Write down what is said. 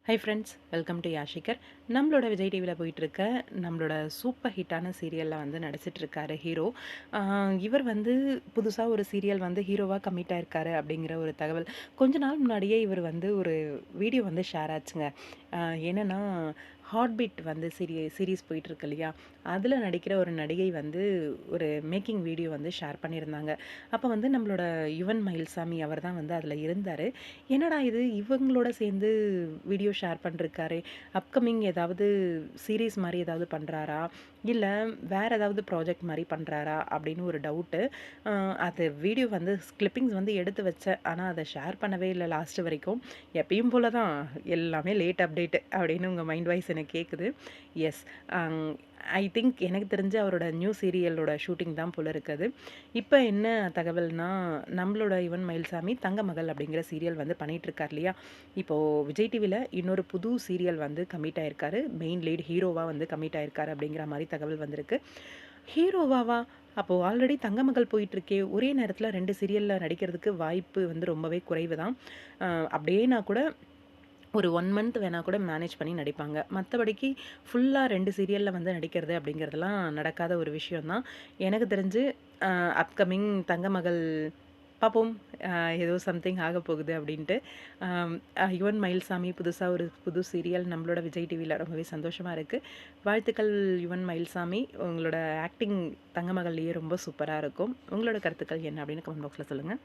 High friends, welcome to Yashikar. நம்மளோட விஜய் டிவியில் போயிட்டுருக்க நம்மளோட சூப்பர் ஹிட்டான சீரியலில் வந்து நடிச்சிட்ருக்காரு ஹீரோ. இவர் வந்து புதுசாக ஒரு சீரியல் வந்து ஹீரோவாக கமிட் ஆயிருக்காரு அப்படிங்கிற ஒரு தகவல் கொஞ்ச நாள் முன்னாடியே இவர் வந்து ஒரு வீடியோ வந்து ஷேர் ஆச்சுங்க. என்னென்னா ஹார்ட் பீட் வந்து சீரீஸ் போயிட்டுருக்கு இல்லையா, அதில் நடிக்கிற ஒரு நடிகை வந்து ஒரு மேக்கிங் வீடியோ வந்து ஷேர் பண்ணியிருந்தாங்க. அப்போ வந்து நம்மளோட யுவன் மயில்சாமி அவர் தான் வந்து அதில் இருந்தார். என்னடா இது இவங்களோட சேர்ந்து வீடியோ ஷேர் பண்ணிருக்காரே! அப்கமிங் ஏதாவது சீரிஸ் மாரி ஏதாவது பண்றாரா? இல்ல வேற ஏதாவது ப்ராஜெக்ட் மாரி பண்றாரா? அப்படின்னு ஒரு டவுட்டு. அ அது வீடியோ வந்து கிளிப்பிங்ஸ் வந்து எடுத்து வச்சேன். ஆனா அத ஷேர் பண்ணவே இல்ல லாஸ்ட் வரைக்கும். எப்பயும் போல தான் எல்லாமே லேட் அப்டேட் அப்படின்னு உங்க மைண்ட் வாய்ஸ் எனக்கு கேட்குது. எஸ். அங் ஐ திங்க் எனக்கு தெரிஞ்சு அவரோட நியூ சீரியலோட ஷூட்டிங் தான் போல இருக்குது. இப்ப என்ன தகவல்னா, நம்மளோட யுவன் மயில்சாமி தங்கமகள் அப்படிங்கிற சீரியல் வந்து பண்ணிட்டு இருக்கார் இல்லையா? இப்போ விஜய் டிவில இன்னொரு புது சீரியல் வந்து கமிட் ஆயிருக்காரு. மெயின் லீட் ஹீரோவா வந்து கமிட் ஆயிருக்காரு அப்படிங்கிற மாரி தகவல் வந்திருக்கு. ஹீரோவாவா? அப்போ ஆல்ரெடி தங்கமகள் போயிட்டுருக்கே! ஒரே நேரத்தில 2 சீரியல்ல நடிக்கிறதுக்கு வாய்ப்பு வந்து ரொம்பவே குறைவு தான். அ அப்படியேனா கூட ஒரு 1 மந்த் வேணா கூட மேனேஜ் பண்ணி நடிப்பாங்க. மத்தபடிக்கு ஃபுல்லா 2 சீரியல்ல வந்து நடிக்கிறது அப்படிங்கிறதெல்லாம் நடக்காத ஒரு விஷயம் தான். எனக்கு தெரிஞ்சு அ அப்கமிங் தங்கமகள் பார்ப்போம். அ ஏதோ சம்திங் ஆகப்போகுது அப்படின்ட்டு. அம் யுவன் மயில்சாமி புதுசா ஒரு புது சீரியல் நம்மளோட விஜய் டிவில ரொம்பவே சந்தோஷமா இருக்கு. வாழ்த்துக்கள் யுவன் மயில்சாமி. உங்களோட ஆக்டிங் தங்கமகள்லயே ரொம்ப சூப்பரா இருக்கும். உங்களோட கருத்துக்கள் என்ன அப்படின்னு கமெண்ட் பாக்ஸ்ல சொல்லுங்க.